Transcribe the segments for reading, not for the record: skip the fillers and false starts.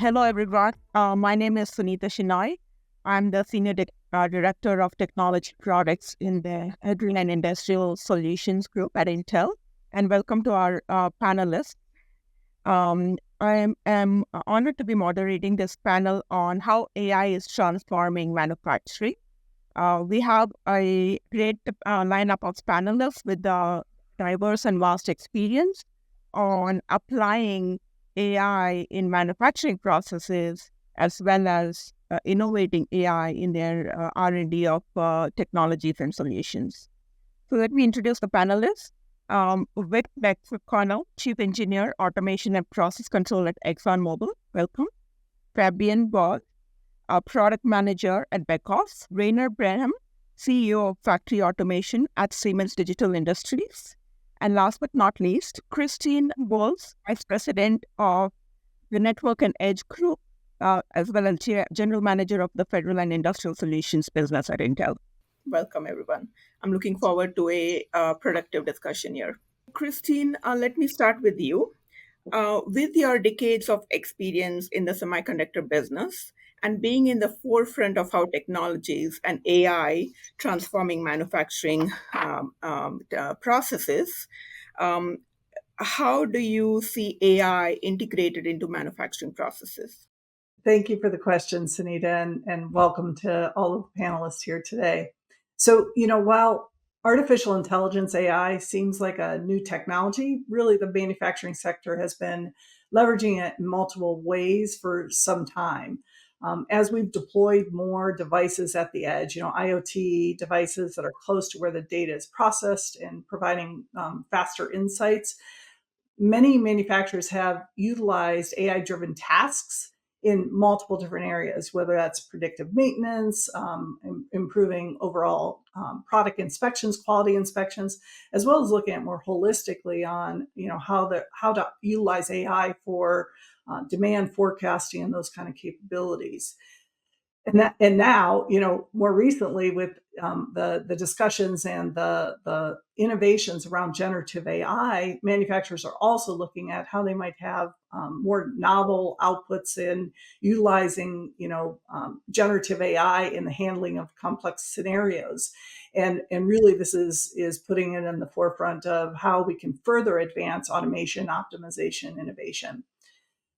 Hello, everyone. My name is Sunita Shinoy. I'm the Director of Technology Products in the Adrian and Industrial Solutions Group at Intel. And welcome to our panelists. I am honored to be moderating this panel on how AI is transforming manufacturing. We have a great lineup of panelists with diverse and vast experience on applying AI in manufacturing processes, as well as innovating AI in their R&D of technologies and solutions. So let me introduce the panelists. Vic McConnell, Chief Engineer, Automation and Process Control at ExxonMobil. Welcome. Fabian Ball, Product Manager at Beckhoff. Rainer Brenham, CEO of Factory Automation at Siemens Digital Industries. And last but not least, Christine Bowles, Vice President of the Network and Edge Group, as well as General Manager of the Federal and Industrial Solutions business at Intel. Welcome, everyone. I'm looking forward to a productive discussion here. Christine, let me start with you. With your decades of experience in the semiconductor business and being in the forefront of how technologies and AI transforming manufacturing processes, how do you see AI integrated into manufacturing processes? Thank you for the question, Sunita, and welcome to all of the panelists here today. So, while artificial intelligence, AI, seems like a new technology, really the manufacturing sector has been leveraging it in multiple ways for some time. As we've deployed more devices at the edge, IoT devices that are close to where the data is processed and providing faster insights, many manufacturers have utilized AI-driven tasks in multiple different areas, whether that's predictive maintenance, improving overall product inspections, quality inspections, as well as looking at more holistically on how to utilize AI for demand forecasting and those kind of capabilities. And now, more recently with the discussions and the innovations around generative AI, manufacturers are also looking at how they might have more novel outputs in utilizing, generative AI in the handling of complex scenarios. And really, this is putting it in the forefront of how we can further advance automation, optimization, innovation.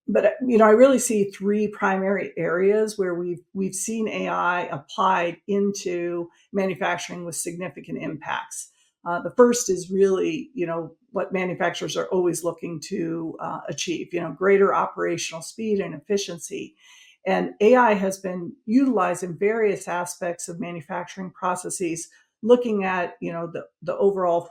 But I really see three primary areas where we've seen AI applied into manufacturing with significant impacts. The first is really what manufacturers are always looking to achieve, greater operational speed and efficiency. And AI has been utilized in various aspects of manufacturing processes, looking at the overall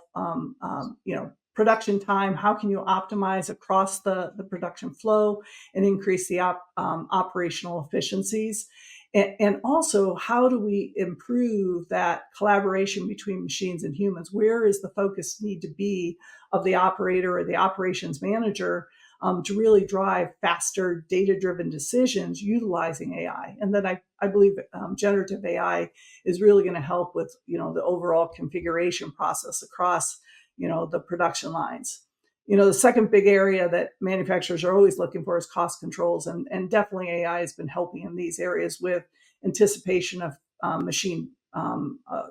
production time. How can you optimize across the production flow and increase the operational efficiencies? And also, how do we improve that collaboration between machines and humans? Where is the focus need to be of the operator or the operations manager to really drive faster data-driven decisions utilizing AI? And then I believe generative AI is really going to help with the overall configuration process across the production lines. The second big area that manufacturers are always looking for is cost controls, and definitely AI has been helping in these areas with anticipation of machine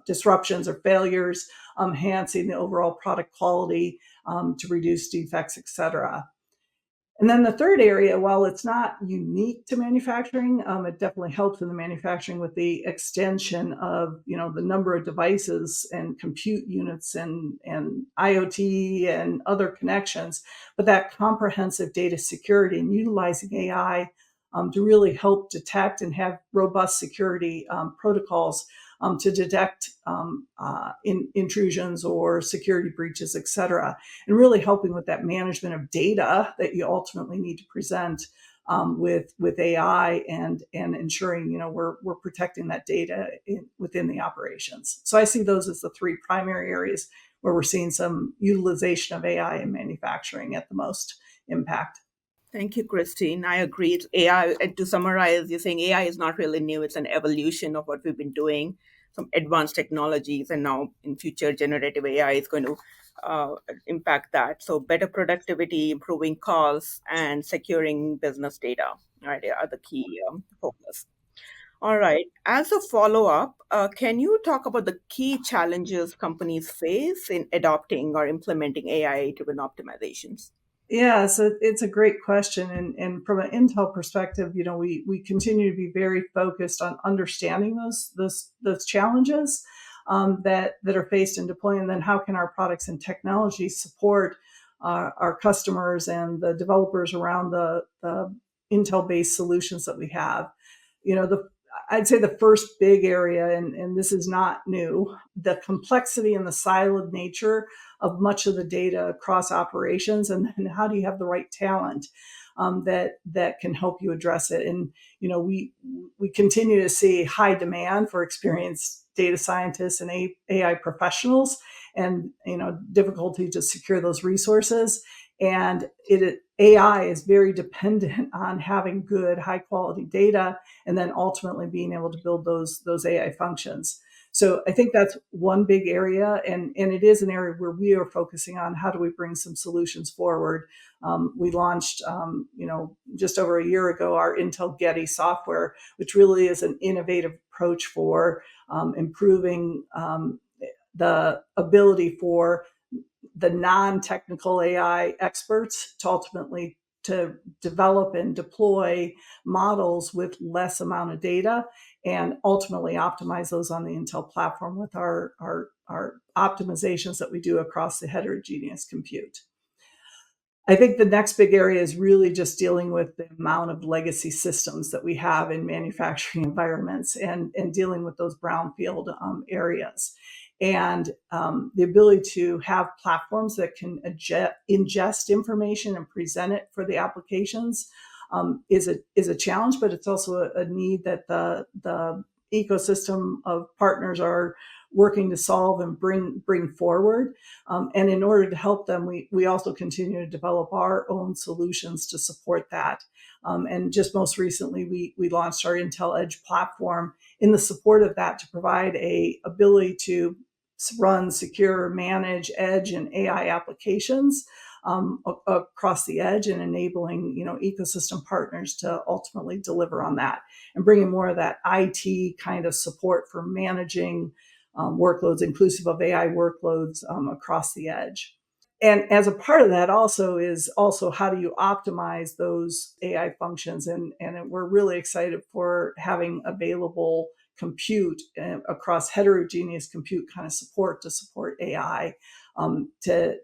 disruptions or failures, enhancing the overall product quality to reduce defects, etc. And then the third area, while it's not unique to manufacturing, it definitely helps in the manufacturing with the extension of the number of devices and compute units and IoT and other connections, but that comprehensive data security and utilizing AI to really help detect and have robust security protocols to detect intrusions or security breaches, et cetera, and really helping with that management of data that you ultimately need to present with AI and ensuring we're protecting that data within the operations. So I see those as the three primary areas where we're seeing some utilization of AI in manufacturing at the most impact. Thank you, Christine. I agree. AI, to summarize, you're saying AI is not really new. It's an evolution of what we've been doing some advanced technologies, and now in future generative AI is going to uh, impact that. So better productivity, improving costs, and securing business data, right, are the key focus. All right. As a follow up, can you talk about the key challenges companies face in adopting or implementing AI driven optimizations? Yeah, so it's a great question, and from an Intel perspective, we continue to be very focused on understanding those challenges that are faced in deploying. And then how can our products and technology support our customers and the developers around the Intel based solutions that we have? The I'd say the first big area, and this is not new, the complexity and the siloed nature of much of the data across operations, and then how do you have the right talent that can help you address it? And we continue to see high demand for experienced data scientists and AI professionals, and difficulty to secure those resources. And AI is very dependent on having good, high quality data, and then ultimately being able to build those AI functions. So I think that's one big area, and it is an area where we are focusing on how do we bring some solutions forward. We launched, just over a year ago, our Intel Getty software, which really is an innovative approach for improving the ability for the non-technical AI experts to ultimately to develop and deploy models with less amount of data, and ultimately optimize those on the Intel platform with our optimizations that we do across the heterogeneous compute. I think the next big area is really just dealing with the amount of legacy systems that we have in manufacturing environments, and dealing with those brownfield areas. And the ability to have platforms that can ingest information and present it for the applications is a challenge, but it's also a need that the ecosystem of partners are working to solve and bring forward. And in order to help them, we also continue to develop our own solutions to support that. And just most recently, we launched our Intel Edge platform in the support of that, to provide a ability to run, secure, manage edge and AI applications across the edge, and enabling ecosystem partners to ultimately deliver on that, and bringing more of that IT kind of support for managing workloads, inclusive of AI workloads across the edge. And as a part of that also is also how do you optimize those AI functions? And we're really excited for having available compute across heterogeneous compute kind of support to support AI, to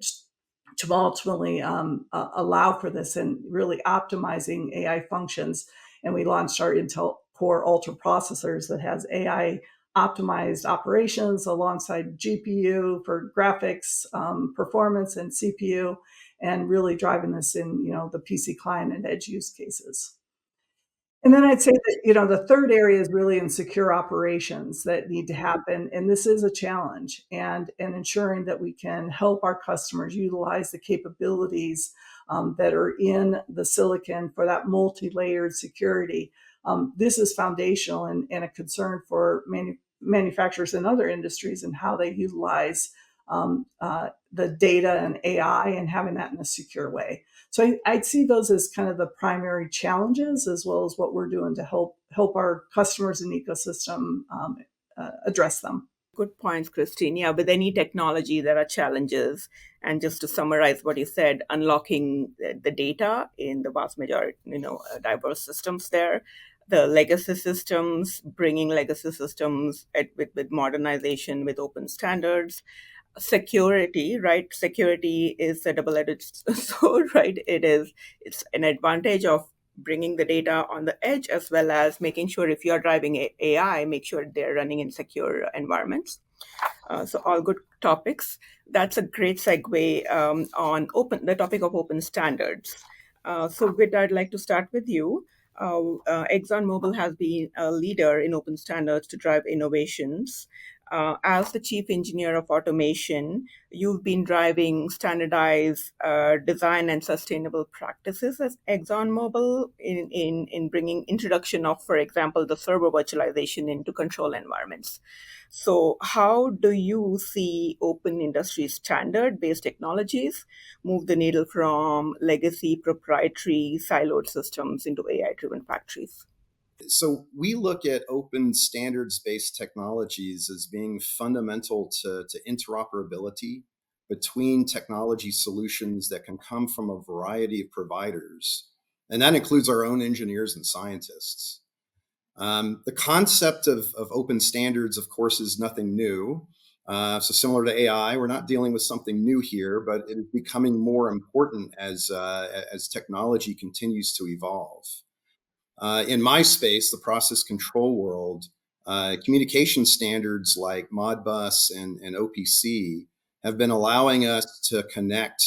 ultimately allow for this, and really optimizing AI functions. And we launched our Intel Core Ultra processors that has AI optimized operations alongside GPU for graphics performance, and CPU, and really driving this in the PC client and edge use cases. And then I'd say that, the third area is really in secure operations that need to happen. And this is a challenge, and ensuring that we can help our customers utilize the capabilities that are in the silicon for that multi-layered security. This is foundational, and a concern for manufacturers in other industries, and how they utilize the data and AI, and having that in a secure way. So I'd see those as kind of the primary challenges, as well as what we're doing to help our customers and ecosystem address them. Good points, Christine. Yeah, with any technology, there are challenges. And just to summarize what you said, unlocking the data in the vast majority, diverse systems there, the legacy systems, bringing legacy systems with modernization, with open standards, security, right? Security is a double-edged sword, right? It's an advantage of bringing the data on the edge, as well as making sure if you're driving AI, make sure they're running in secure environments. So all good topics. That's a great segue on the topic of open standards. So Vid, I'd like to start with you. ExxonMobil has been a leader in open standards to drive innovations. As the chief engineer of automation, you've been driving standardized design and sustainable practices at ExxonMobil in bringing introduction of, for example, the server virtualization into control environments. So, how do you see open industry standard based technologies move the needle from legacy proprietary siloed systems into AI driven factories? So we look at open standards-based technologies as being fundamental to interoperability between technology solutions that can come from a variety of providers. And that includes our own engineers and scientists. The concept of open standards, of course, is nothing new. So similar to AI, we're not dealing with something new here, but it is becoming more important as technology continues to evolve. In my space, the process control world, communication standards like Modbus and OPC have been allowing us to connect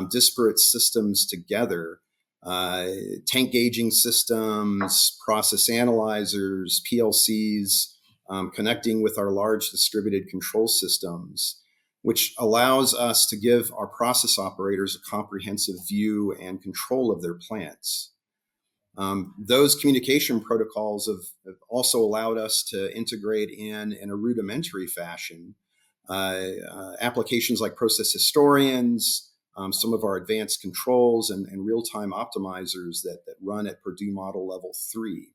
disparate systems together. Tank gauging systems, process analyzers, PLCs, connecting with our large distributed control systems, which allows us to give our process operators a comprehensive view and control of their plants. Those communication protocols have also allowed us to integrate in a rudimentary fashion applications like process historians, some of our advanced controls and real-time optimizers that run at Purdue Model Level 3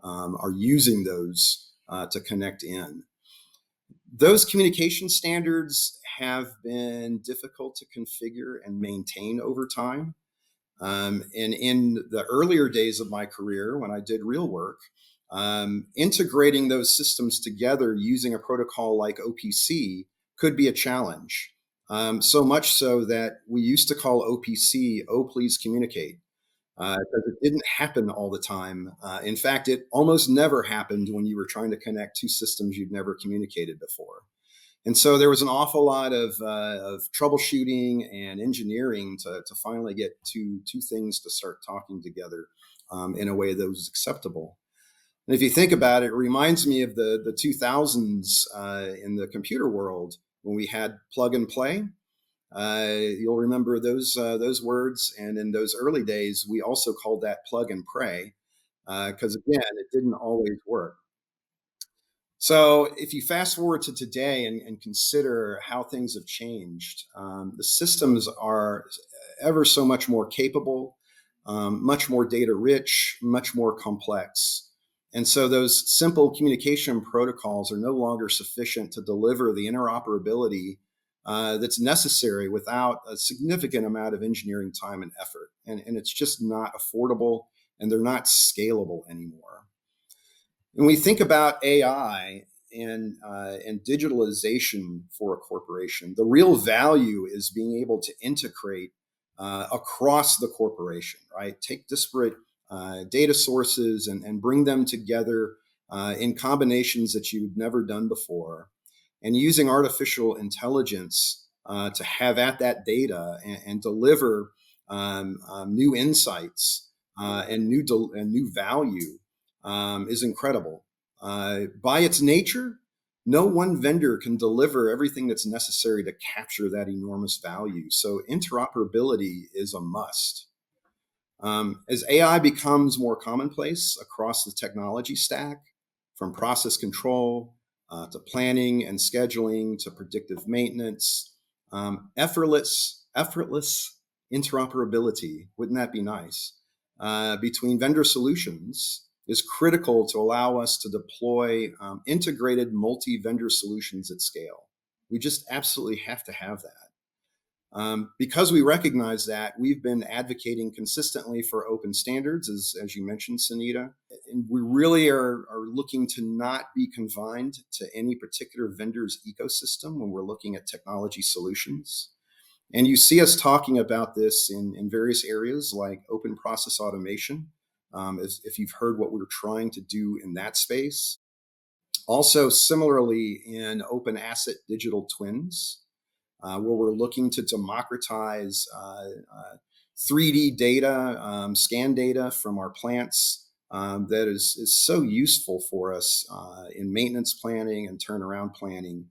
are using those to connect in. Those communication standards have been difficult to configure and maintain over time. And in the earlier days of my career, when I did real work, integrating those systems together using a protocol like OPC could be a challenge. So much so that we used to call OPC, "Oh, please communicate," because it didn't happen all the time. In fact, it almost never happened when you were trying to connect two systems you'd never communicated before. And so there was an awful lot of troubleshooting and engineering to finally get two things to start talking together in a way that was acceptable. And if you think about it, it reminds me of the 2000s in the computer world when we had plug and play. You'll remember those words. And in those early days, we also called that plug and pray because, again, it didn't always work. So if you fast forward to today and consider how things have changed, the systems are ever so much more capable, much more data rich, much more complex. And so those simple communication protocols are no longer sufficient to deliver the interoperability that's necessary without a significant amount of engineering time and effort. And it's just not affordable, and they're not scalable anymore. When we think about AI and digitalization for a corporation, the real value is being able to integrate across the corporation, right? Take disparate data sources and bring them together in combinations that you've never done before, and using artificial intelligence to have at that data and deliver new insights and new value is incredible. By its nature, no one vendor can deliver everything that's necessary to capture that enormous value. So interoperability is a must. As AI becomes more commonplace across the technology stack, from process control to planning and scheduling to predictive maintenance, effortless interoperability, wouldn't that be nice, between vendor solutions is critical to allow us to deploy integrated multi-vendor solutions at scale. We just absolutely have to have that. Because we recognize that, we've been advocating consistently for open standards, as you mentioned, Sunita. And we really are looking to not be confined to any particular vendor's ecosystem when we're looking at technology solutions. And you see us talking about this in various areas like open process automation, if you've heard what we're trying to do in that space. Also, similarly, in open asset digital twins, where we're looking to democratize 3D data, scan data from our plants that is so useful for us in maintenance planning and turnaround planning.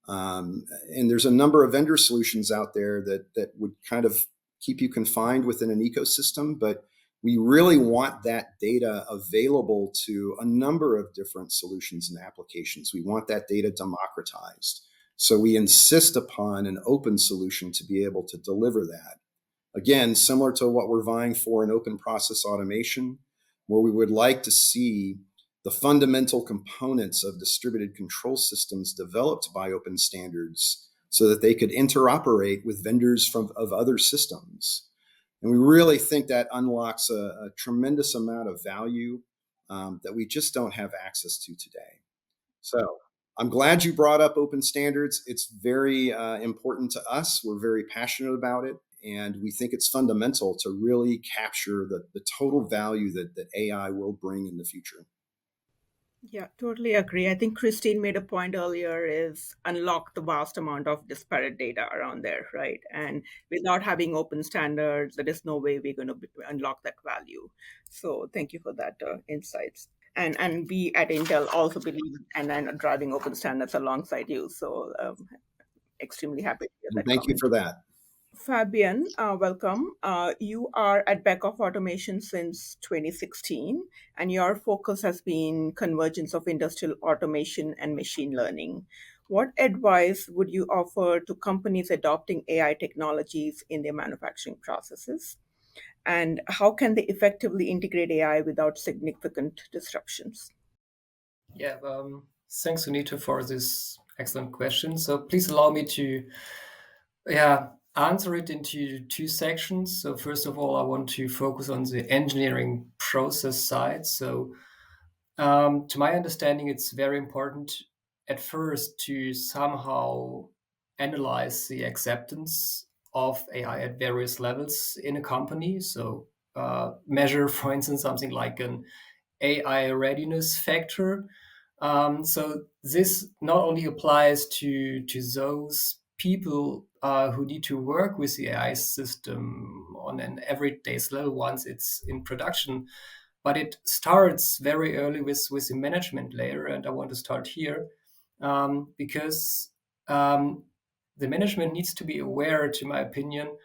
And there's a number of vendor solutions out there that would kind of keep you confined within an ecosystem, but we really want that data available to a number of different solutions and applications. We want that data democratized. So we insist upon an open solution to be able to deliver that. Again, similar to what we're vying for in open process automation, where we would like to see the fundamental components of distributed control systems developed by open standards so that they could interoperate with vendors of other systems. And we really think that unlocks a tremendous amount of value that we just don't have access to today. So I'm glad you brought up open standards. It's very important to us. We're very passionate about it. And we think it's fundamental to really capture the total value that AI will bring in the future. Yeah, totally agree. I think Christine made a point earlier is unlock the vast amount of disparate data around there, right? And without having open standards, there is no way we're going to unlock that value. So thank you for that insights. And we at Intel also believe and are driving open standards alongside you. So extremely happy to hear that Thank you comment. for that. Fabian, welcome. You are at Beckhoff Automation since 2016, and your focus has been convergence of industrial automation and machine learning. What advice would you offer to companies adopting AI technologies in their manufacturing processes? And how can they effectively integrate AI without significant disruptions? Yeah, thanks, Sunita, for this excellent question. So please allow me to answer it into two sections. So first of all, I want to focus on the engineering process side. So to my understanding, it's very important at first to somehow analyze the acceptance of AI at various levels in a company. So measure, for instance, something like an AI readiness factor. So this not only applies to those people who need to work with the AI system on an everyday's level once it's in production, but it starts very early with the management layer. And I want to start here because the management needs to be aware, to my opinion,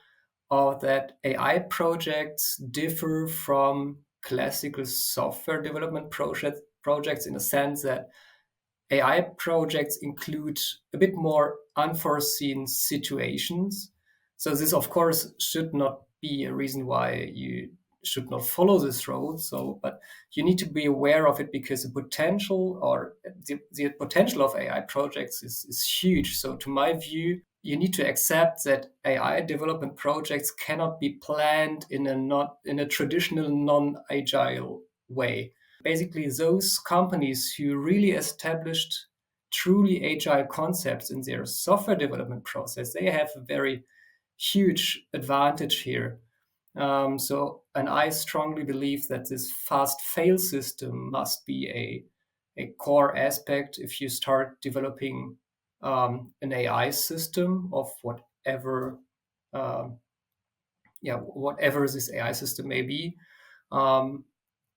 that AI projects differ from classical software development projects in a sense that AI projects include a bit more unforeseen situations. So this, of course, should not be a reason why you should not follow this road. So, but you need to be aware of it because the potential the potential of AI projects is huge. So to my view, you need to accept that AI development projects cannot be planned in a traditional non-agile way. Basically, those companies who really established truly agile concepts in their software development process, they have a very huge advantage here. And I strongly believe that this fast fail system must be a core aspect if you start developing an AI system of whatever whatever this AI system may be.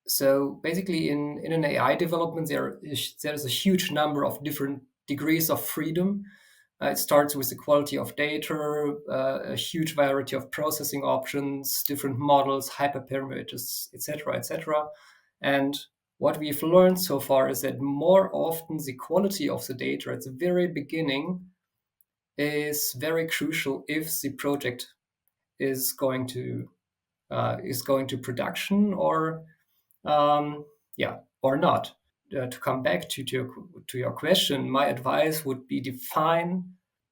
So basically, in an AI development, there's a huge number of different degrees of freedom. It starts with the quality of data, a huge variety of processing options, different models, hyperparameters, etc., etc. And what we've learned so far is that more often the quality of the data at the very beginning is very crucial if the project is going to production or or not. To come back to your question, my advice would be define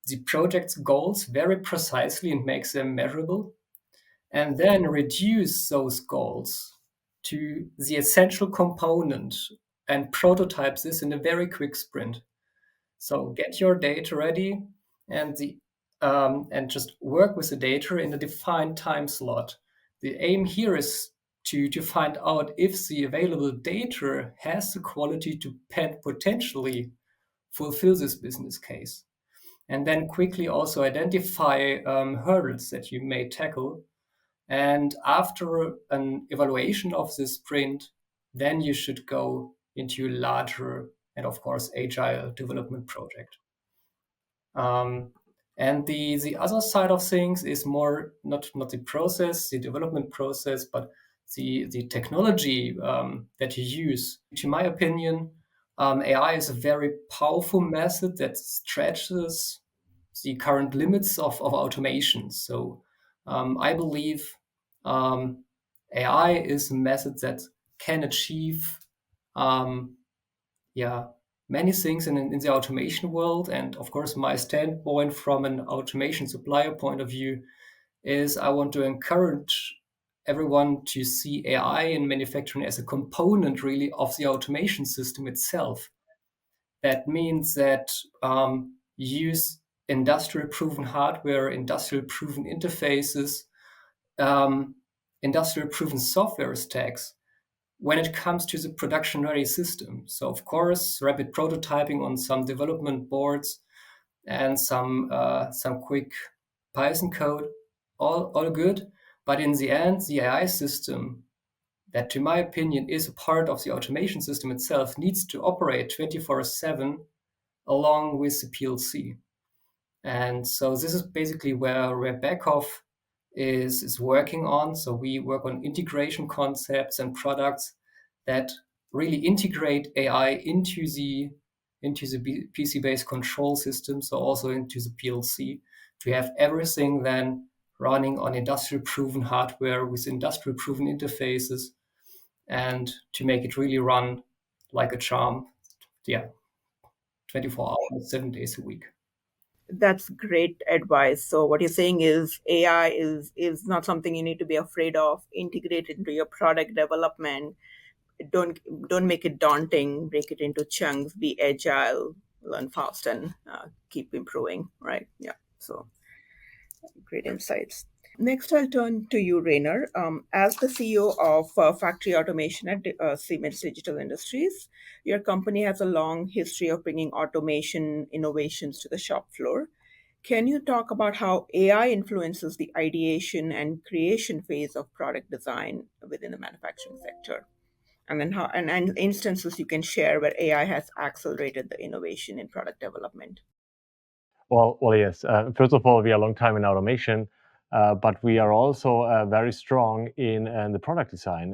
the project's goals very precisely and make them measurable, and then reduce those goals to the essential component and prototype this in a very quick sprint. So get your data ready and just work with the data in a defined time slot. The aim here is to find out if the available data has the quality to potentially fulfill this business case. And then quickly also identify hurdles that you may tackle. And after an evaluation of this sprint, then you should go into a larger and, of course, agile development project. And the other side of things is more not the process, the development process, but the technology that you use. To my opinion, AI is a very powerful method that stretches the current limits of automation. So I believe AI is a method that can achieve many things in the automation world. And of course, my standpoint from an automation supplier point of view is I want to encourage everyone to see AI in manufacturing as a component really of the automation system itself. That means that use industrial proven hardware, industrial proven interfaces, industrial proven software stacks when it comes to the production ready system. So of course, rapid prototyping on some development boards and some quick Python code, all good. But in the end, the AI system that, to my opinion, is a part of the automation system itself needs to operate 24/7 along with the PLC. And so this is basically where Beckhoff is working on. So we work on integration concepts and products that really integrate AI into the PC-based control system, so also into the PLC, to have everything then running on industrial proven hardware with industrial proven interfaces, and to make it really run like a charm. 24 hours, 7 days a week. That's great advice. So what you're saying is AI is not something you need to be afraid of. Integrate it into your product development. Don't make it daunting. Break it into chunks. Be agile. Learn fast and keep improving. Right? Yeah. So great insights. Next, I'll turn to you, Rainer. As the CEO of Factory Automation at Siemens Digital Industries, your company has a long history of bringing automation innovations to the shop floor. Can you talk about how AI influences the ideation and creation phase of product design within the manufacturing sector? And then how and instances you can share where AI has accelerated the innovation in product development? Well, yes. First of all, we are a long time in automation, but we are also very strong in the product design.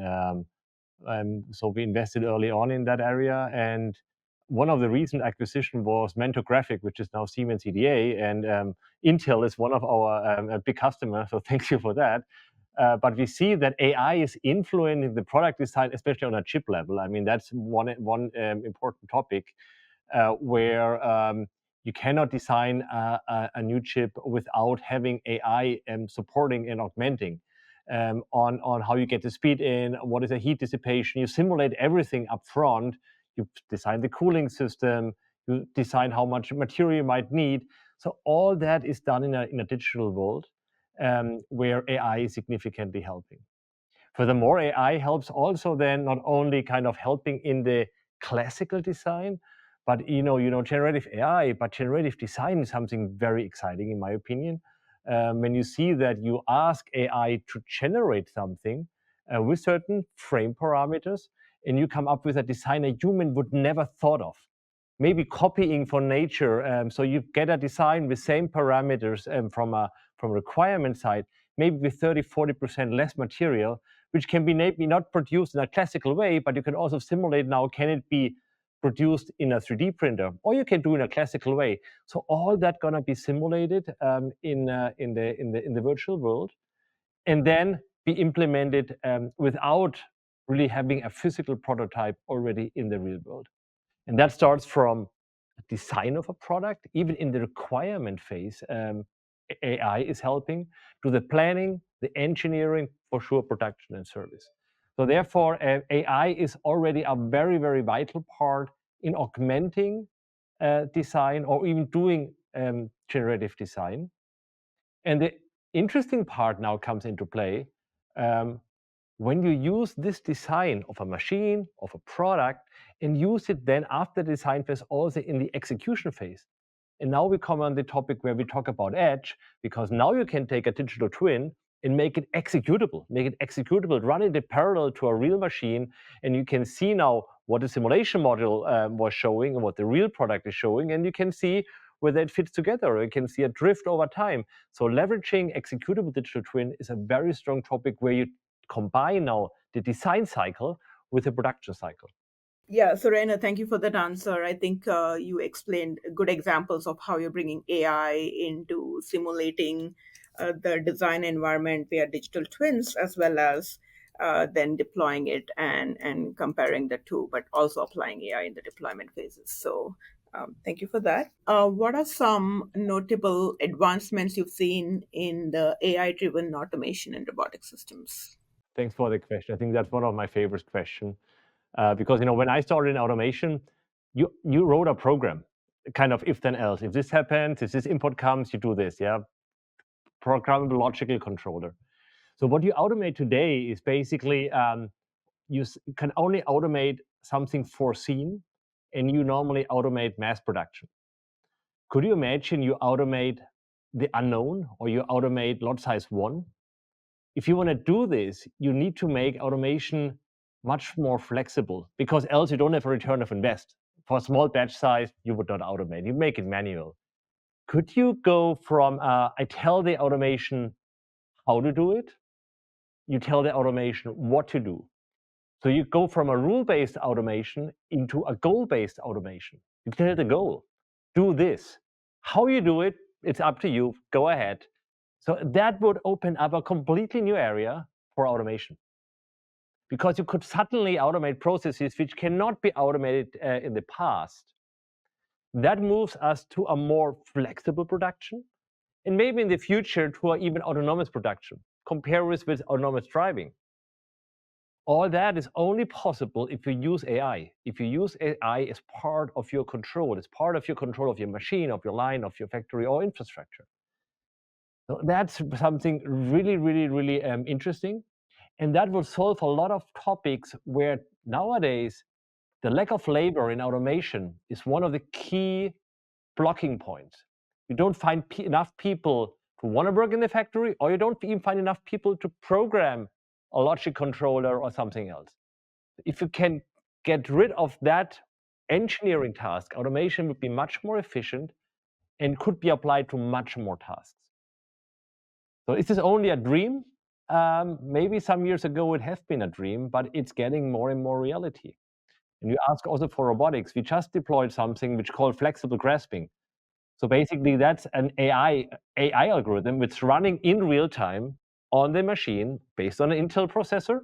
So we invested early on in that area, and one of the recent acquisition was Mentor Graphic, which is now Siemens EDA, and Intel is one of our big customers. So thank you for that. But we see that AI is influencing the product design, especially on a chip level. I mean, that's one important topic where you cannot design a new chip without having AI supporting and augmenting on how you get the speed in, what is the heat dissipation. You simulate everything up front. You design the cooling system. You design how much material you might need. So all that is done in a digital world where AI is significantly helping. Furthermore, AI helps also then not only kind of helping in the classical design, but generative AI, but generative design is something very exciting in my opinion. When you see that you ask AI to generate something with certain frame parameters, and you come up with a design a human would never thought of, maybe copying from nature. So you get a design with same parameters from a requirement side, maybe with 30-40% less material, which can be maybe not produced in a classical way, but you can also simulate now, can it be produced in a 3D printer, or you can do in a classical way. So all that gonna be simulated in the virtual world, and then be implemented without really having a physical prototype already in the real world. And that starts from design of a product, even in the requirement phase. AI is helping to the planning, the engineering, for sure, production and service. So therefore, AI is already a very, very vital part in augmenting design or even doing generative design. And the interesting part now comes into play when you use this design of a machine, of a product, and use it then after the design phase also in the execution phase. And now we come on the topic where we talk about edge, because now you can take a digital twin and make it executable, run it in parallel to a real machine. And you can see now what the simulation module was showing and what the real product is showing. And you can see whether it fits together, or you can see a drift over time. So leveraging executable digital twin is a very strong topic where you combine now the design cycle with the production cycle. Yeah, so Raina, thank you for that answer. I think you explained good examples of how you're bringing AI into simulating the design environment via digital twins, as well as then deploying it and comparing the two, but also applying AI in the deployment phases. So thank you for that. What are some notable advancements you've seen in the AI-driven automation and robotic systems? Thanks for the question. I think that's one of my favorite questions. Because when I started in automation, you wrote a program, kind of if then else. If this happens, if this input comes, you do this, yeah? Programmable logical controller. So what you automate today is basically you can only automate something foreseen, and you normally automate mass production. Could you imagine you automate the unknown, or you automate lot size 1? If you want to do this, you need to make automation much more flexible, because else you don't have a return of invest. For a small batch size, you would not automate. You make it manual. Could you go from I tell the automation how to do it, you tell the automation what to do. So you go from a rule-based automation into a goal-based automation. You tell the goal, do this. How you do it, it's up to you. Go ahead. So that would open up a completely new area for automation, because you could suddenly automate processes which cannot be automated in the past. That moves us to a more flexible production, and maybe in the future to an even autonomous production. Compare with autonomous driving. All that is only possible if you use AI. If you use AI as part of your control, as part of your control of your machine, of your line, of your factory or infrastructure. So that's something really, really, really interesting. And that will solve a lot of topics where nowadays the lack of labor in automation is one of the key blocking points. You don't find enough people to want to work in the factory, or you don't even find enough people to program a logic controller or something else. If you can get rid of that engineering task, automation would be much more efficient and could be applied to much more tasks. So is this only a dream? Maybe some years ago it has been a dream, but it's getting more and more reality. And you ask also for robotics. We just deployed something which called flexible grasping. So basically that's an AI algorithm which is running in real time on the machine based on an Intel processor,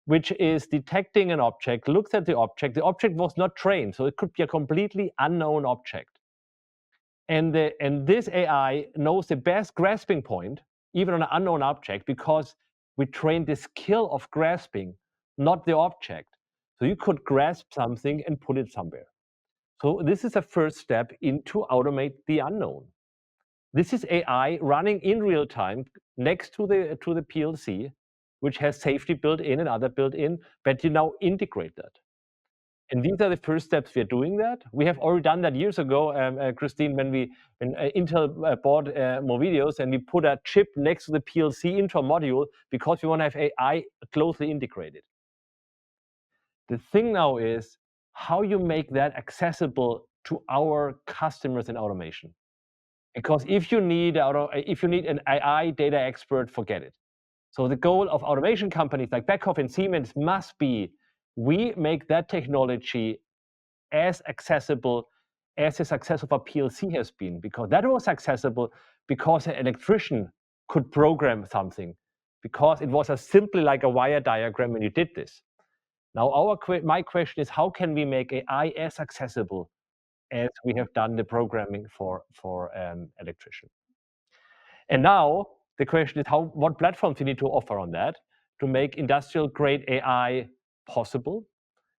which is detecting an object, looks at the object. The object was not trained, so it could be a completely unknown object. And this AI knows the best grasping point, even on an unknown object, because we trained the skill of grasping, not the object. So you could grasp something and put it somewhere. So this is a first step into automate the unknown. This is AI running in real time next to the PLC, which has safety built in and other built in, but you now integrate that. And these are the first steps we are doing that. We have already done that years ago, Christine, when Intel bought Movideos, and we put a chip next to the PLC into a module because we want to have AI closely integrated. The thing now is how you make that accessible to our customers in automation. Because if you need an AI data expert, forget it. So the goal of automation companies like Beckhoff and Siemens must be, we make that technology as accessible as the success of a PLC has been, because that was accessible because an electrician could program something, because it was simply like a wire diagram when you did this. Now my question is, how can we make AI as accessible as we have done the programming for electrician? And now the question is what platforms you need to offer on that to make industrial grade AI possible.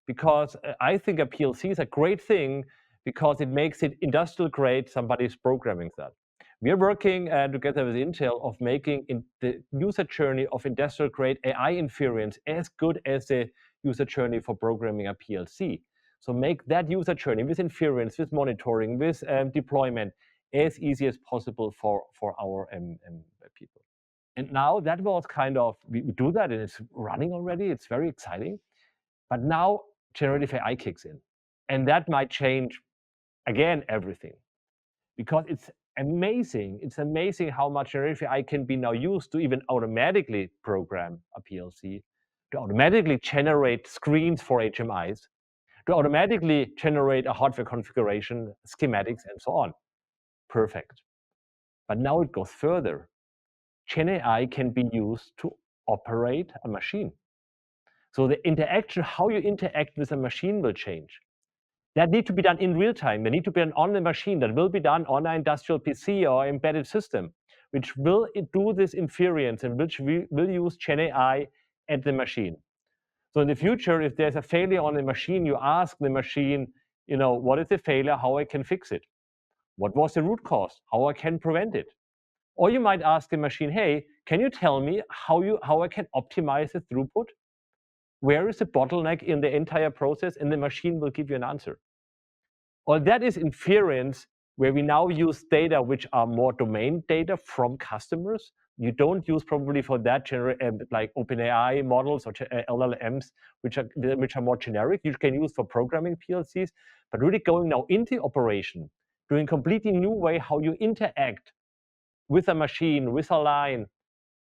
Because I think a PLC is a great thing because it makes it industrial grade, somebody's programming that. We are working together with Intel of making the user journey of industrial grade AI inference as good as the user journey for programming a PLC. So make that user journey with inference, with monitoring, with deployment as easy as possible for our people. And now that was kind of, we do that and it's running already. It's very exciting. But now generative AI kicks in. And that might change, again, everything. Because it's amazing. It's amazing how much generative AI can be now used to even automatically program a PLC, to automatically generate screens for HMIs, to automatically generate a hardware configuration, schematics, and so on. Perfect. But now it goes further. Gen AI can be used to operate a machine. So the interaction, how you interact with a machine will change. That need to be done in real time. They need to be done on the machine. That will be done on an industrial PC or embedded system, which will do this inference and which will use Gen AI at the machine. So in the future, if there's a failure on the machine, you ask the machine, what is the failure, how I can fix it? What was the root cause? How I can prevent it? Or you might ask the machine, hey, can you tell me how I can optimize the throughput? Where is the bottleneck in the entire process? And the machine will give you an answer. Well, that is inference where we now use data which are more domain data from customers. You don't use probably for that like OpenAI models or LLMs, which are more generic. You can use for programming PLCs, but really going now into operation, doing completely new way how you interact with a machine, with a line.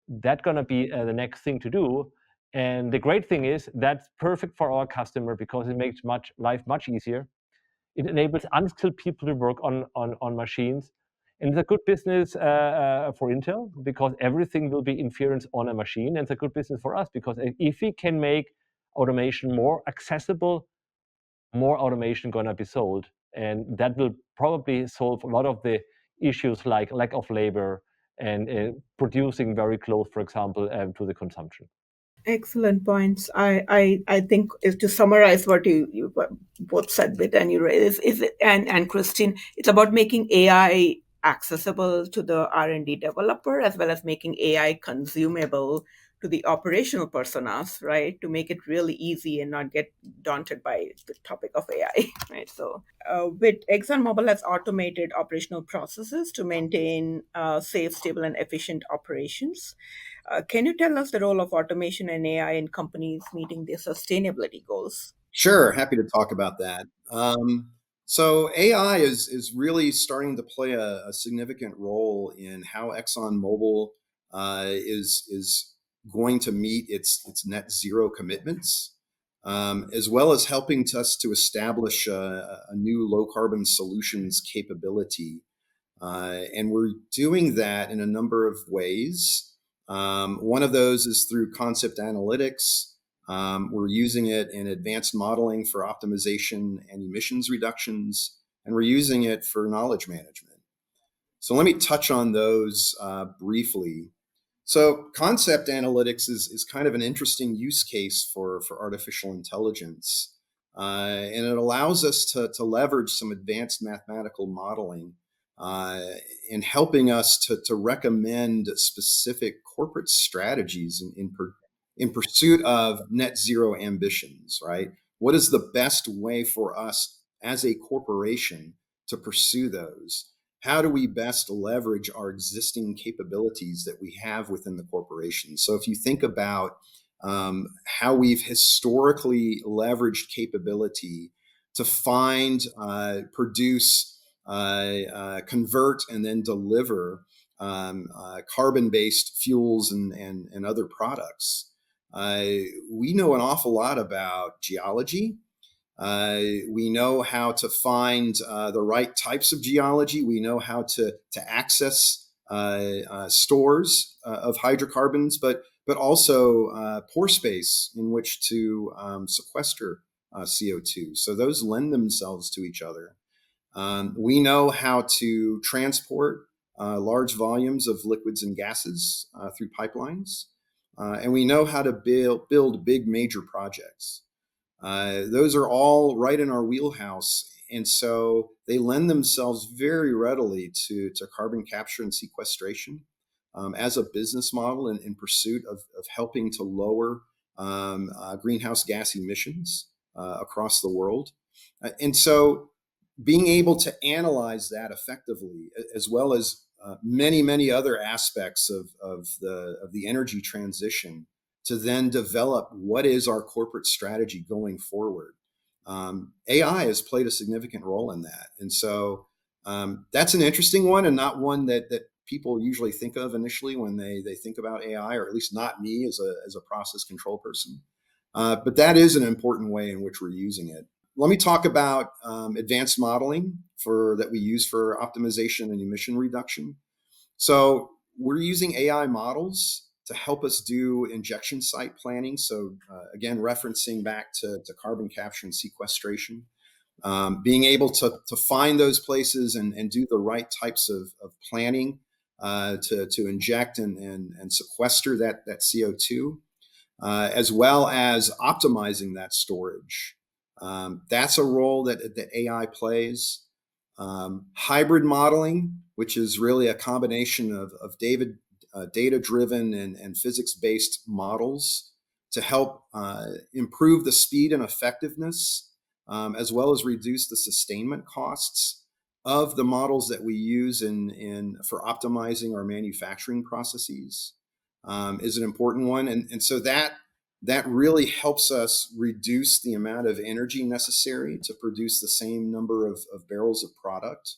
That's going to be the next thing to do. And the great thing is that's perfect for our customer because it makes life much easier. It enables unskilled people to work on machines. And it's a good business for Intel because everything will be inference on a machine. And it's a good business for us because if we can make automation more accessible, more automation going to be sold. And that will probably solve a lot of the issues like lack of labor and producing very close, for example, to the consumption. Excellent points. I think is to summarize what you both said, Bit and you is it, and Christine, it's about making AI accessible to the R&D developer as well as making AI consumable to the operational personas, right? To make it really easy and not get daunted by the topic of AI, right? So, with ExxonMobil has automated operational processes to maintain safe, stable, and efficient operations. Can you tell us the role of automation and AI in companies meeting their sustainability goals? Sure, happy to talk about that. So AI is really starting to play a significant role in how ExxonMobil is going to meet its net zero commitments, as well as helping us to establish a new low carbon solutions capability. And we're doing that in a number of ways. One of those is through concept analytics. We're using it in advanced modeling for optimization and emissions reductions, and we're using it for knowledge management. So let me touch on those briefly. So concept analytics is kind of an interesting use case for artificial intelligence. And it allows us to leverage some advanced mathematical modeling in helping us to recommend specific corporate strategies in pursuit of net zero ambitions, right? What is the best way for us as a corporation to pursue those? How do we best leverage our existing capabilities that we have within the corporation? So if you think about how we've historically leveraged capability to find, produce, convert, and then deliver carbon-based fuels and other products, we know an awful lot about geology. We know how to find the right types of geology. We know how to access stores of hydrocarbons, but also pore space in which to sequester CO2. So those lend themselves to each other. We know how to transport large volumes of liquids and gases through pipelines. And we know how to build big major projects. Those are all right in our wheelhouse. And so they lend themselves very readily to carbon capture and sequestration as a business model in pursuit of helping to lower greenhouse gas emissions across the world. And so being able to analyze that effectively, as well as many other aspects of the energy transition to then develop what is our corporate strategy going forward. AI has played a significant role in that, and so that's an interesting one, and not one that people usually think of initially when they think about AI, or at least not me as a process control person. But that is an important way in which we're using it. Let me talk about advanced modeling that we use for optimization and emission reduction. So we're using AI models to help us do injection site planning. So again, referencing back to carbon capture and sequestration, being able to find those places and do the right types of planning to inject and sequester that CO2, as well as optimizing that storage. That's a role that AI plays. Hybrid modeling, which is really a combination of data-driven and physics-based models to help improve the speed and effectiveness, as well as reduce the sustainment costs of the models that we use for optimizing our manufacturing processes, is an important one. And so that really helps us reduce the amount of energy necessary to produce the same number of barrels of product.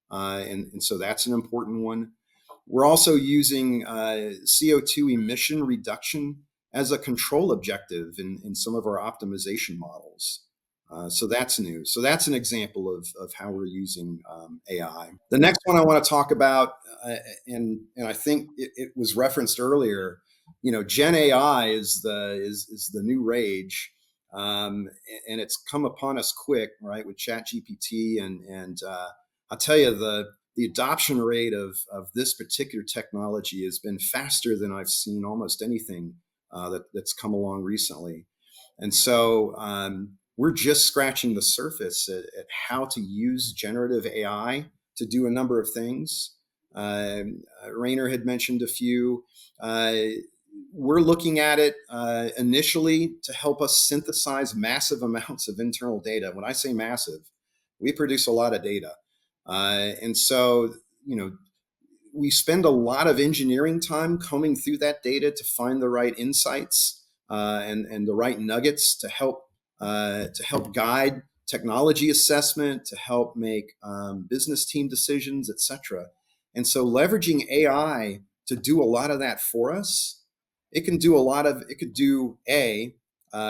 And so that's an important one. We're also using CO2 emission reduction as a control objective in some of our optimization models. So that's new. So that's an example of how we're using AI. The next one I want to talk about, and I think it was referenced earlier, Gen AI is the new rage, and it's come upon us quick, right, with ChatGPT, and I'll tell you the adoption rate of this particular technology has been faster than I've seen almost anything that's come along recently, and so we're just scratching the surface at how to use generative AI to do a number of things. Rainer had mentioned a few. We're looking at it initially to help us synthesize massive amounts of internal data. When I say massive, we produce a lot of data. And so, we spend a lot of engineering time combing through that data to find the right insights and the right nuggets to help guide technology assessment, to help make business team decisions, et cetera. And so leveraging AI to do a lot of that for us, it could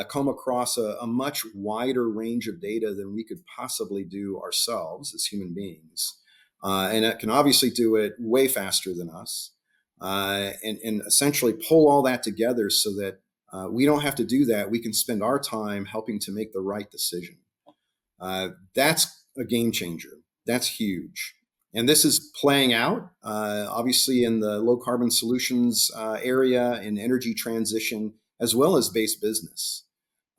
come across a much wider range of data than we could possibly do ourselves as human beings. And it can obviously do it way faster than us, and essentially pull all that together so that we don't have to do that. We can spend our time helping to make the right decision. That's a game changer. That's huge. And this is playing out, obviously, in the low carbon solutions area, in energy transition, as well as base business.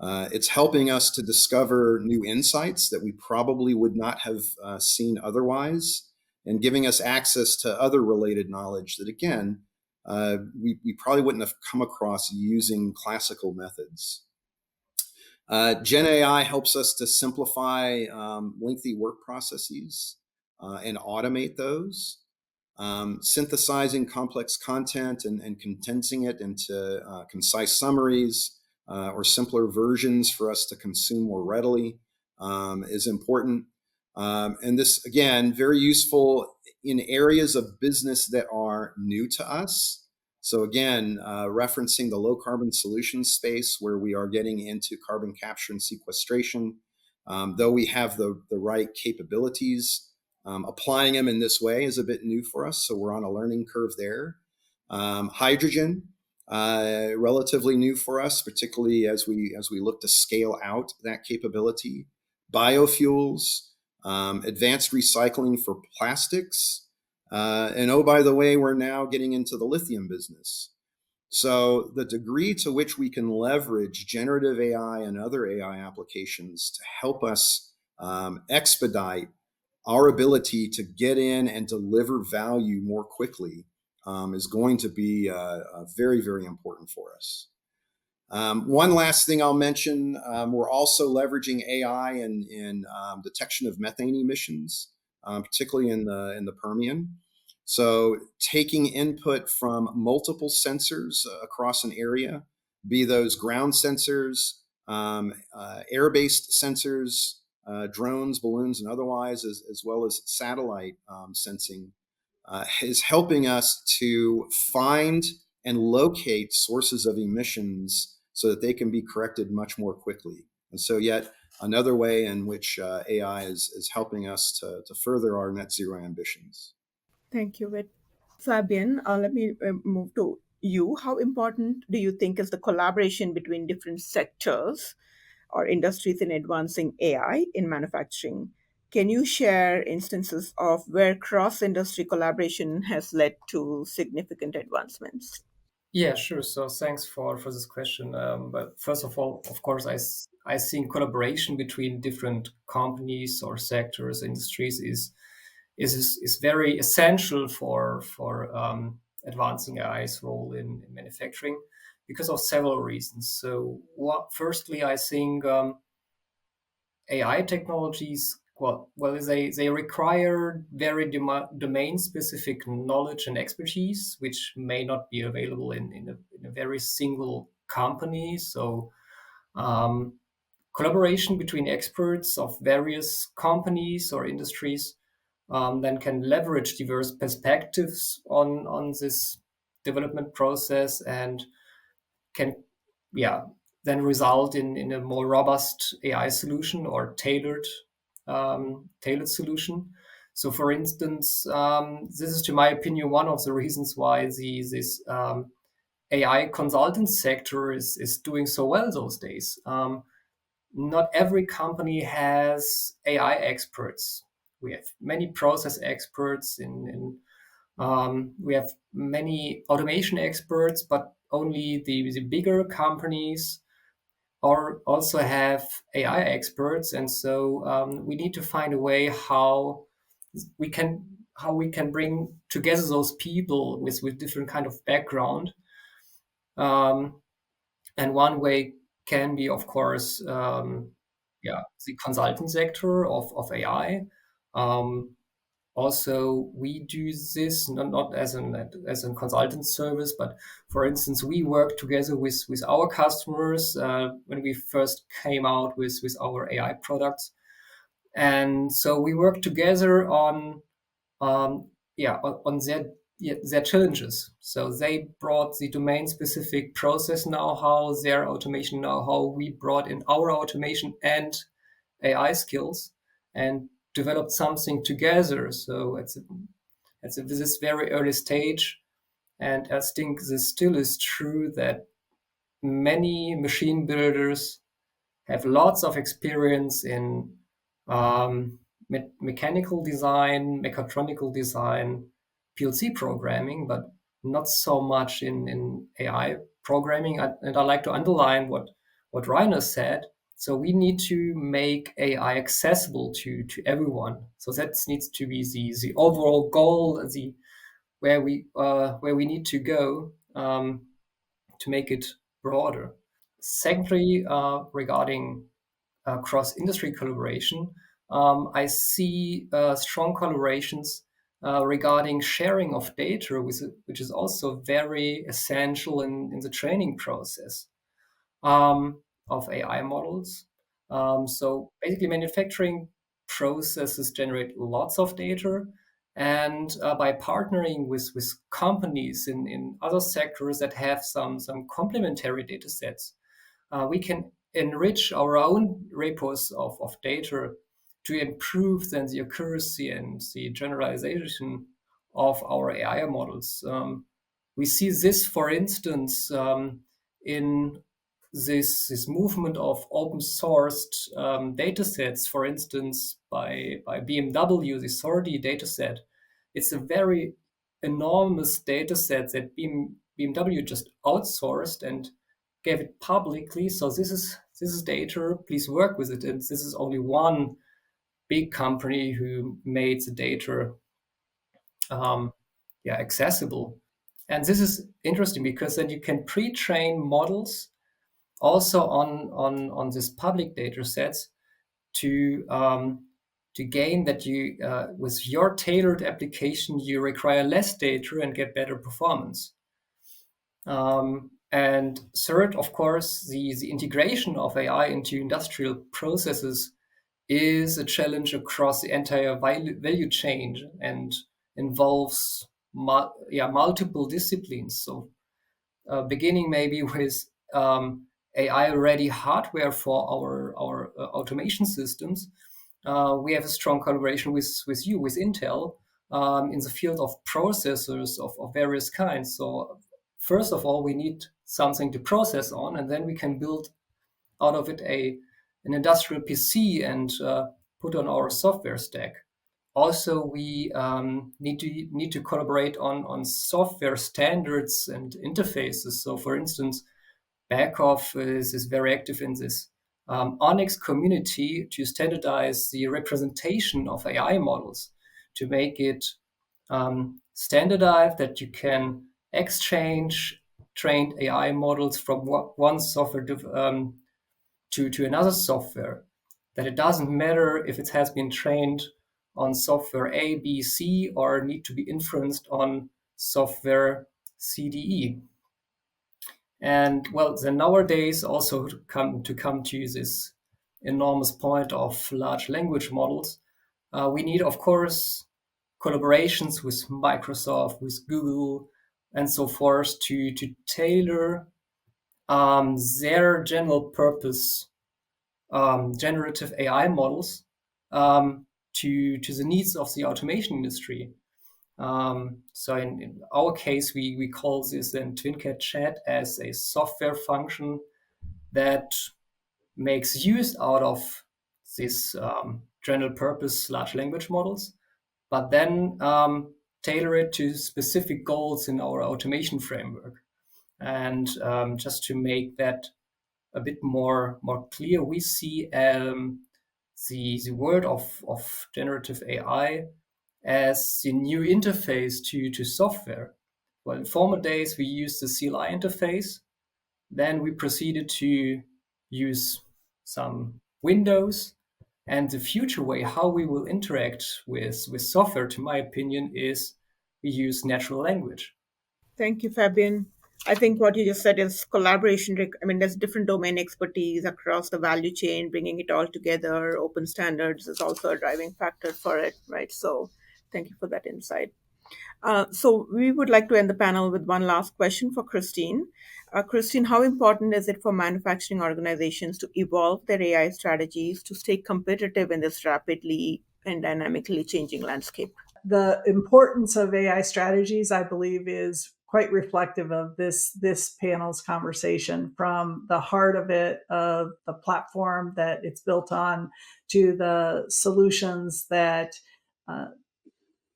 It's helping us to discover new insights that we probably would not have seen otherwise, and giving us access to other related knowledge that, again, we probably wouldn't have come across using classical methods. Gen AI helps us to simplify lengthy work processes and automate those, synthesizing complex content and condensing it into concise summaries or simpler versions for us to consume more readily is important. And this, again, very useful in areas of business that are new to us. So again, referencing the low carbon solutions space where we are getting into carbon capture and sequestration, though we have the right capabilities, applying them in this way is a bit new for us. So we're on a learning curve there. Hydrogen, relatively new for us, particularly as we look to scale out that capability. Biofuels, advanced recycling for plastics. And oh, by the way, we're now getting into the lithium business. So the degree to which we can leverage generative AI and other AI applications to help us expedite our ability to get in and deliver value more quickly is going to be very, very important for us. One last thing I'll mention, we're also leveraging AI in detection of methane emissions, particularly in the Permian. So taking input from multiple sensors across an area, be those ground sensors, air-based sensors, drones, balloons, and otherwise, as well as satellite sensing, is helping us to find and locate sources of emissions so that they can be corrected much more quickly. And so yet another way in which AI is helping us to further our net zero ambitions. Thank you, Whit. Fabian, let me move to you. How important do you think is the collaboration between different sectors or industries in advancing AI in manufacturing? Can you share instances of where cross industry collaboration has led to significant advancements? Yeah, sure. So thanks for this question. But first of all, of course, I think collaboration between different companies or sectors, industries is very essential for advancing AI's role in manufacturing because of several reasons. So, firstly, I think AI technologies, they require very domain specific knowledge and expertise, which may not be available in a very single company. So, um, collaboration between experts of various companies or industries then can leverage diverse perspectives on this development process and can, yeah, then result in a more robust AI solution or tailored solution. So, for instance, this is, to my opinion, one of the reasons why this AI consultant sector is doing so well those days. Not every company has AI experts. We have many process experts we have many automation experts, but only the bigger companies also have AI experts. And so we need to find a way we can how we can bring together those people with different kind of background. Um, and one way can be, of course, the consultant sector of AI. Um, Also, we do this not as a consultant service, but for instance, we work together with our customers when we first came out with our AI products, and so we work together um, on their challenges. So they brought the domain specific process know-how, their automation know-how. We brought in our automation and AI skills and developed something together. So it's this very early stage, and I think this still is true that many machine builders have lots of experience in mechanical design, mechatronical design, PLC programming, but not so much in AI programming. And I like to underline what Rainer said. So we need to make AI accessible to everyone. So that needs to be the overall goal, where we need to go to make it broader. Secondly, regarding cross-industry collaboration, I see strong collaborations regarding sharing of data, which is also very essential in the training process of AI models. So basically, manufacturing processes generate lots of data. And by partnering with companies in other sectors that have some complementary data sets, we can enrich our own repos of data to improve then the accuracy and the generalization of our AI models. We see this, for instance, in this movement of open sourced data sets, for instance, by BMW, the SORDI data set. It's a very enormous data set that BMW just outsourced and gave it publicly. So this is data. Please work with it. And this is only one big company who made the data accessible. And this is interesting because then you can pre-train models also on this public data sets to to gain that you, with your tailored application, you require less data and get better performance. And third, of course, the integration of AI into industrial processes is a challenge across the entire value chain and involves multiple disciplines. So beginning maybe with AI-ready hardware for our automation systems, we have a strong collaboration with Intel, in the field of processors of various kinds. So first of all, we need something to process on, and then we can build out of it an industrial PC and put on our software stack. Also, we need to collaborate on software standards and interfaces. So, for instance, Beckhoff is very active in this Onyx community to standardize the representation of AI models, to make it standardized, that you can exchange trained AI models from one software to another software, that it doesn't matter if it has been trained on software A, B, C, or need to be inferenced on software CDE. And well, then nowadays also to come to this enormous point of large language models, we need, of course, collaborations with Microsoft, with Google, and so forth to tailor their general purpose generative AI models to the needs of the automation industry. So in our case, we call this then TwinCat Chat as a software function that makes use out of this general purpose large language models, but then tailor it to specific goals in our automation framework. And just to make that a bit more clear, we see the world of generative AI as the new interface to software. Well, in former days, we used the CLI interface. Then we proceeded to use some Windows. And the future way how we will interact with software, to my opinion, is we use natural language. Thank you, Fabian. I think what you just said is collaboration. I mean, there's different domain expertise across the value chain. Bringing it all together, open standards is also a driving factor for it, right? So thank you for that insight. So we would like to end the panel with one last question for Christine. Christine, how important is it for manufacturing organizations to evolve their AI strategies to stay competitive in this rapidly and dynamically changing landscape? The importance of AI strategies, I believe, is quite reflective of this panel's conversation, from the heart of it, of the platform that it's built on, to the solutions that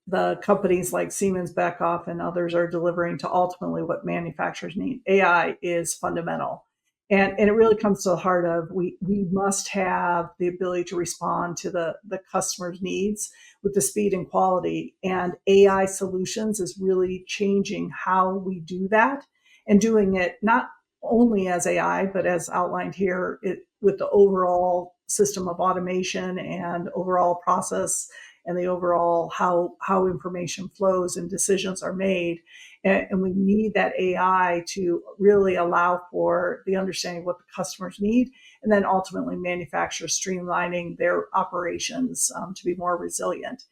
the companies like Siemens, Beckhoff, and others are delivering to ultimately what manufacturers need. AI is fundamental. And it really comes to the heart of we must have the ability to respond to the customer's needs with the speed and quality. And AI solutions is really changing how we do that, and doing it not only as AI, but as outlined here, with the overall system of automation and overall process, and the overall how information flows and decisions are made. And we need that AI to really allow for the understanding of what the customers need, and then ultimately manufacturers streamlining their operations to be more resilient.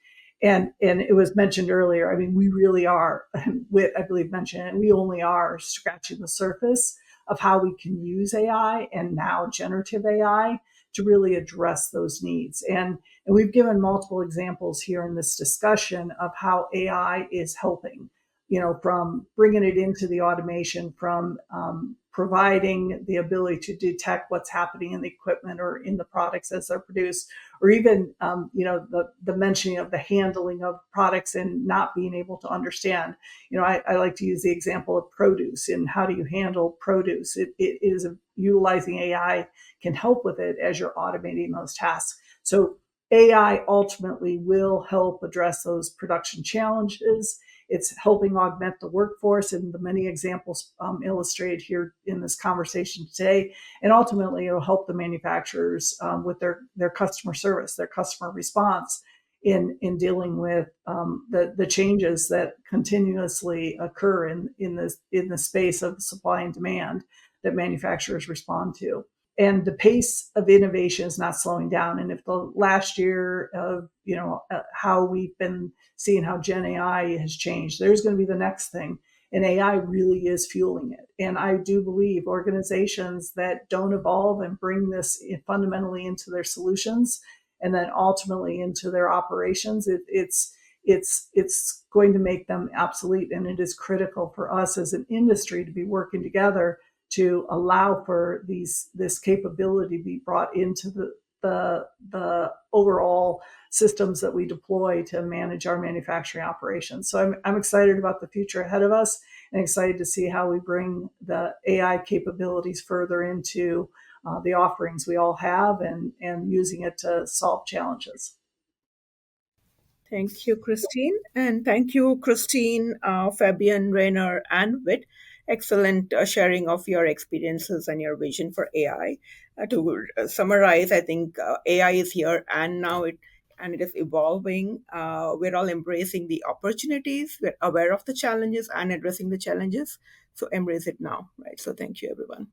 And it was mentioned earlier, I mean, we really are, Whit, I believe, mentioned it, we only are scratching the surface of how we can use AI, and now generative AI, to really address those needs. And we've given multiple examples here in this discussion of how AI is helping, from bringing it into the automation, from providing the ability to detect what's happening in the equipment or in the products as they're produced, or even, the mentioning of the handling of products and not being able to understand. I like to use the example of produce, and how do you handle produce? It is utilizing AI can help with it as you're automating those tasks. So AI ultimately will help address those production challenges. It's helping augment the workforce, and the many examples illustrated here in this conversation today. And ultimately, it'll help the manufacturers with their customer service, their customer response in dealing with the changes that continuously occur in the space of supply and demand that manufacturers respond to. And the pace of innovation is not slowing down. And if the last year of how we've been seeing how Gen AI has changed, there's going to be the next thing, and AI really is fueling it. And I do believe organizations that don't evolve and bring this fundamentally into their solutions and then ultimately into their operations, it's going to make them obsolete. And it is critical for us as an industry to be working together to allow for this capability to be brought into the overall systems that we deploy to manage our manufacturing operations. So I'm excited about the future ahead of us, and excited to see how we bring the AI capabilities further into the offerings we all have, and using it to solve challenges. Thank you, Christine. And thank you, Christine, Fabian, Rainer, and Whit. Excellent sharing of your experiences and your vision for AI. To summarize, I think AI is here and now it is evolving. We're all embracing the opportunities. We're aware of the challenges and addressing the challenges. So embrace it now, right? So thank you, everyone.